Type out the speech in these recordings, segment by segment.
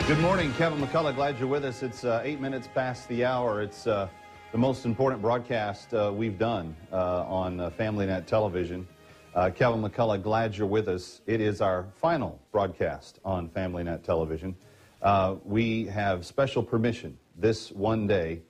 Good morning, Kevin McCullough. Glad you're with us. It's 8 minutes past the hour. It's the most important broadcast we've done on FamilyNet television. Kevin McCullough, glad you're with us. It is our final broadcast on FamilyNet television. We have special permission this one day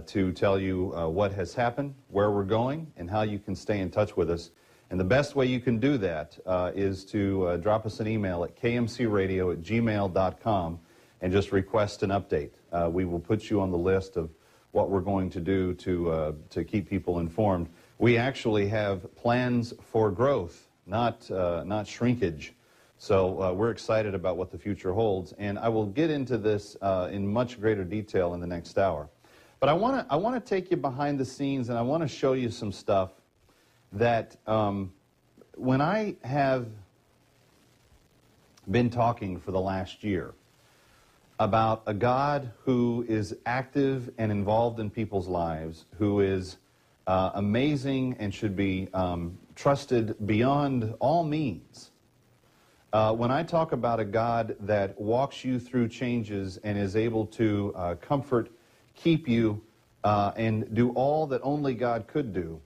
to tell you what has happened, where we're going, and how you can stay in touch with us. And the best way you can do that is to drop us an email at kmcradio@gmail.com and just request an update. We will put you on the list of what we're going to do to keep people informed. We actually have plans for growth, not shrinkage. So we're excited about what the future holds. And I will get into this in much greater detail in the next hour. But I want to take you behind the scenes, and I want to show you some stuff that when I have been talking for the last year about a God who is active and involved in people's lives, who is amazing and should be trusted beyond all means. When I talk about a God that walks you through changes and is able to comfort, keep you, and do all that only God could do,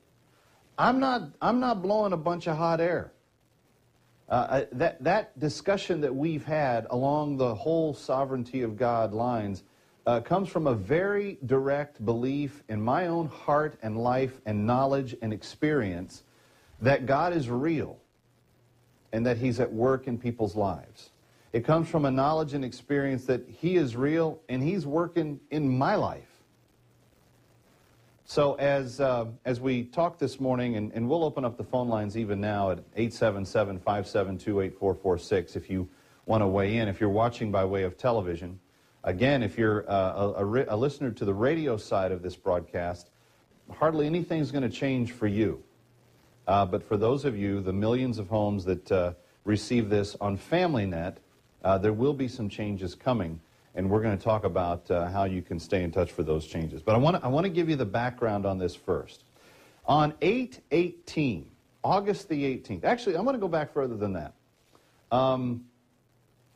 I'm not blowing a bunch of hot air. That discussion that we've had along the whole sovereignty of God lines comes from a very direct belief in my own heart and life and knowledge and experience that God is real and that He's at work in people's lives. It comes from a knowledge and experience that He is real and He's working in my life. So as we talk this morning, and we'll open up the phone lines even now at 877-572-8446 if you want to weigh in. If you're watching by way of television, again, if you're a listener to the radio side of this broadcast, hardly anything's going to change for you. But for those of you, the millions of homes that receive this on FamilyNet, there will be some changes coming. And we're going to talk about how you can stay in touch for those changes. But I want to give you the background on this first. On 8/18, August the 18th, actually, I'm going to go back further than that.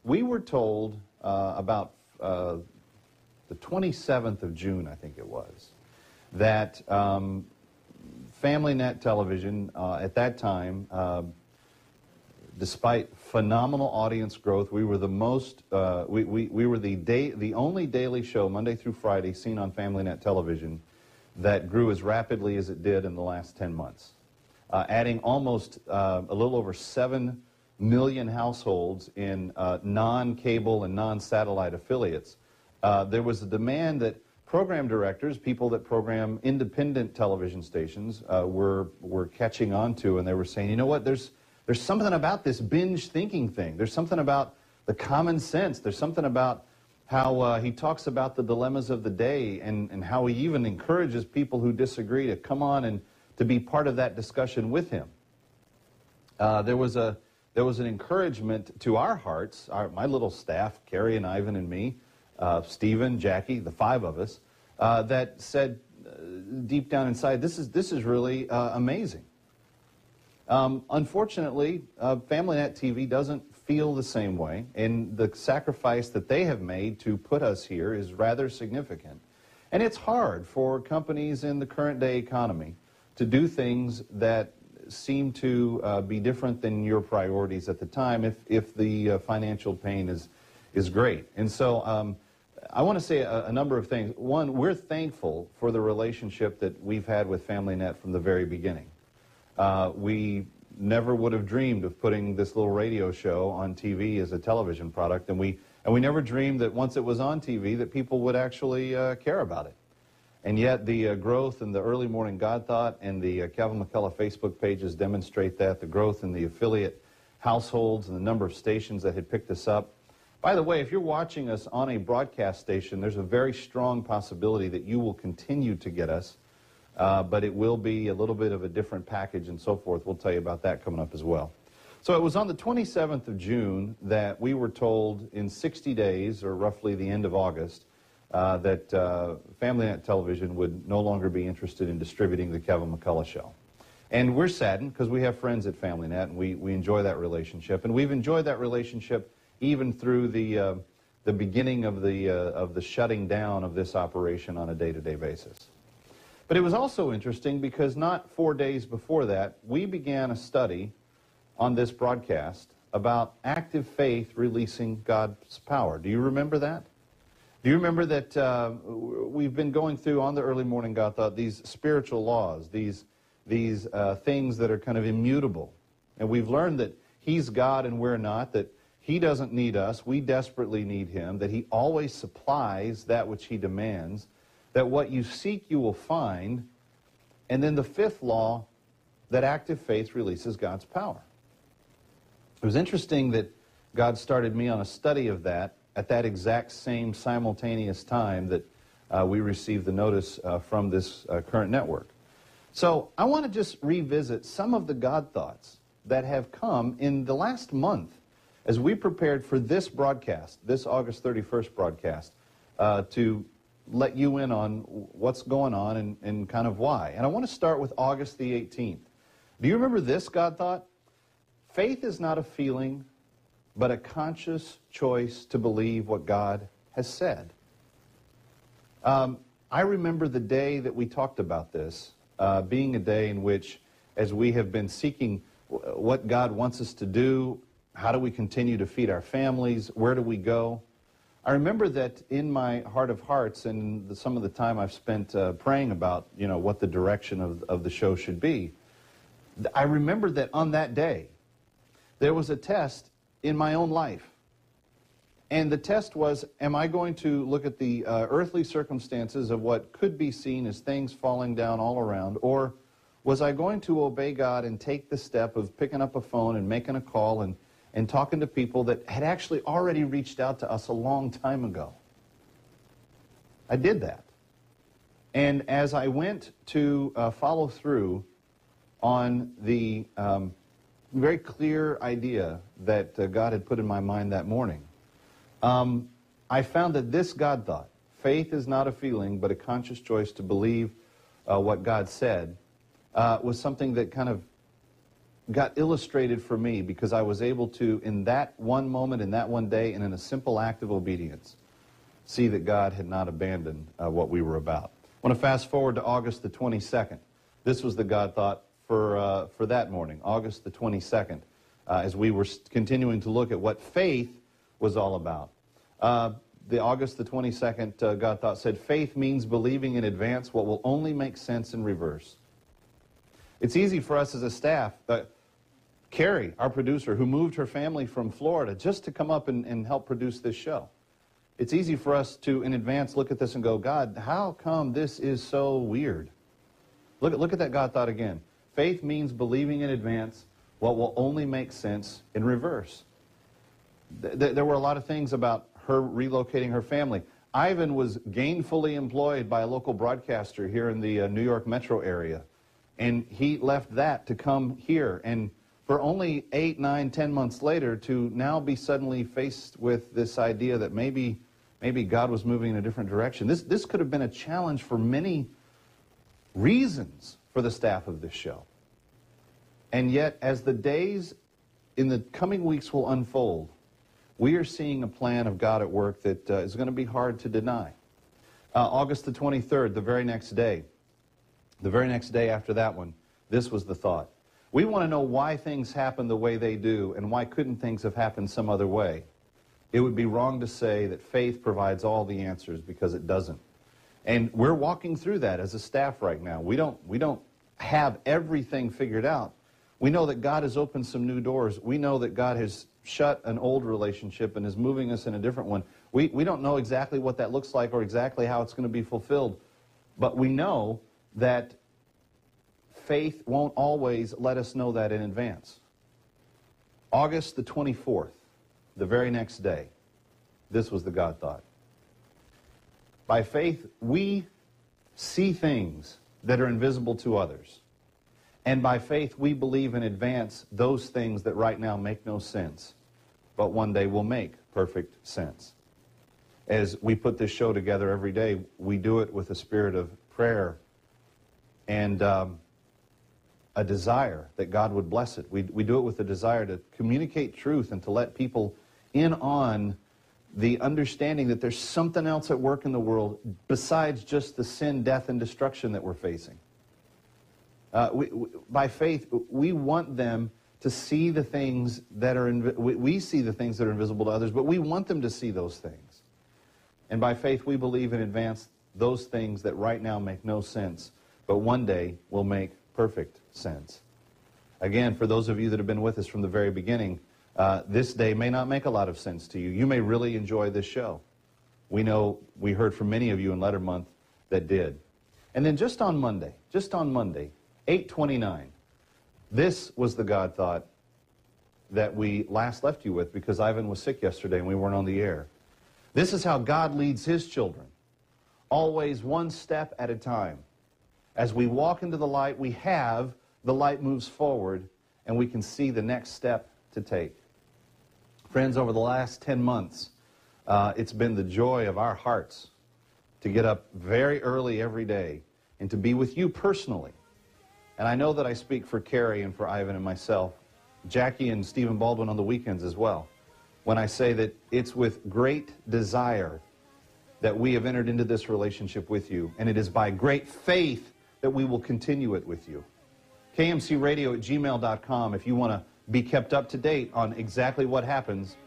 We were told about the 27th of June, I think it was, that FamilyNet television at that time, despite phenomenal audience growth, we were the most, we were the only daily show, Monday through Friday, seen on FamilyNet television that grew as rapidly as it did in the last 10 months. Adding almost a little over 7 million households in non-cable and non-satellite affiliates. There was a demand that program directors, people that program independent television stations, were catching on to, and they were saying, you know what, there's something about this binge thinking thing. There's something about the common sense. There's something about how he talks about the dilemmas of the day and how he even encourages people who disagree to come on and to be part of that discussion with him. There was an encouragement to our hearts, my little staff, Carrie and Ivan and me, Stephen, Jackie, the 5 of us, that said deep down inside, this is really amazing. Unfortunately, FamilyNet TV doesn't feel the same way, and the sacrifice that they have made to put us here is rather significant. And it's hard for companies in the current day economy to do things that seem to be different than your priorities at the time if the financial pain is great. And so I want to say a number of things. One, we're thankful for the relationship that we've had with FamilyNet from the very beginning. We never would have dreamed of putting this little radio show on TV as a television product, and we never dreamed that once it was on TV that people would actually care about it. And yet the growth in the Early Morning God Thought and the Kevin McCullough Facebook pages demonstrate that, the growth in the affiliate households and the number of stations that had picked us up. By the way, if you're watching us on a broadcast station, there's a very strong possibility that you will continue to get us. But it will be a little bit of a different package and so forth. We'll tell you about that coming up as well. So it was on the 27th of June that we were told in 60 days, or roughly the end of August, that FamilyNet Television would no longer be interested in distributing the Kevin McCullough Show. And we're saddened because we have friends at FamilyNet, and we enjoy that relationship. And we've enjoyed that relationship even through the the beginning of the shutting down of this operation on a day-to-day basis. But it was also interesting because not 4 days before that, we began a study on this broadcast about active faith releasing God's power. Do you remember that? Do you remember that we've been going through on the Early Morning God Thought these spiritual laws, these things that are kind of immutable. And we've learned that He's God and we're not, that He doesn't need us, we desperately need Him, that He always supplies that which He demands, that what you seek you will find, and then the fifth law, that active faith releases God's power. It was interesting that God started me on a study of that at that exact same simultaneous time that we received the notice from this current network. So I want to just revisit some of the God thoughts that have come in the last month as we prepared for this broadcast, this August 31st broadcast, to let you in on what's going on and kind of why. And I want to start with August the 18th. Do you remember this God thought? Faith is not a feeling, but a conscious choice to believe what God has said. I remember the day that we talked about this being a day in which, as we have been seeking what God wants us to do, how do we continue to feed our families, where do we go? I remember that in my heart of hearts and some of the time I've spent praying about, what the direction of the show should be, I remember that on that day, there was a test in my own life. And the test was, am I going to look at the earthly circumstances of what could be seen as things falling down all around, or was I going to obey God and take the step of picking up a phone and making a call and talking to people that had actually already reached out to us a long time ago? I did that. And as I went to follow through on the very clear idea that God had put in my mind that morning, I found that this God thought, faith is not a feeling, but a conscious choice to believe what God said, was something that kind of got illustrated for me because I was able to, in that one moment, in that one day, and in a simple act of obedience, see that God had not abandoned what we were about. I want to fast forward to August the 22nd. This was the God thought for that morning, August the 22nd, as we were continuing to look at what faith was all about. The August the 22nd God thought said, faith means believing in advance what will only make sense in reverse. It's easy for us as a staff, Carrie, our producer, who moved her family from Florida just to come up and help produce this show. It's easy for us to, in advance, look at this and go, God, how come this is so weird? Look at that God thought again. Faith means believing in advance what will only make sense in reverse. There were a lot of things about her relocating her family. Ivan was gainfully employed by a local broadcaster here in the New York metro area. And he left that to come here. And for only 8, 9, 10 months later to now be suddenly faced with this idea that maybe God was moving in a different direction. This could have been a challenge for many reasons for the staff of this show. And yet, as the days in the coming weeks will unfold, we are seeing a plan of God at work that is going to be hard to deny. August the 23rd, the very next day after that one, this was the thought. We want to know why things happen the way they do, and why couldn't things have happened some other way. It would be wrong to say that faith provides all the answers, because it doesn't. And we're walking through that as a staff right now. We don't have everything figured out. We know that God has opened some new doors. We know that God has shut an old relationship and is moving us in a different one. We don't know exactly what that looks like or exactly how it's going to be fulfilled. But we know that faith won't always let us know that in advance. August the 24th, the very next day, this was the God thought. By faith, we see things that are invisible to others. And by faith, we believe in advance those things that right now make no sense, but one day will make perfect sense. As we put this show together every day, we do it with a spirit of prayer and a desire that God would bless it. We do it with a desire to communicate truth and to let people in on the understanding that there's something else at work in the world besides just the sin, death, and destruction that we're facing. By faith, we want them to see the things that are, we see the things that are invisible to others, but we want them to see those things. And by faith, we believe in advance those things that right now make no sense, but one day will make perfect sense. Again, for those of you that have been with us from the very beginning, this day may not make a lot of sense to you. You may really enjoy this show. We know we heard from many of you in Letter Month that did. And then just on Monday, 8/29, this was the God thought that we last left you with because Ivan was sick yesterday and we weren't on the air. This is how God leads his children, always one step at a time. As we walk into the light, the light moves forward and we can see the next step to take. Friends, over the last 10 months, it's been the joy of our hearts to get up very early every day and to be with you personally. And I know that I speak for Carrie and for Ivan and myself, Jackie and Stephen Baldwin on the weekends as well, when I say that it's with great desire that we have entered into this relationship with you, and it is by great faith that we will continue it with you. KMCRadio@gmail.com if you want to be kept up to date on exactly what happens.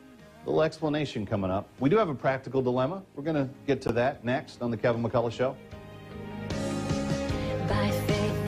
A little explanation coming up. We do have a practical dilemma. We're going to get to that next on the Kevin McCullough Show.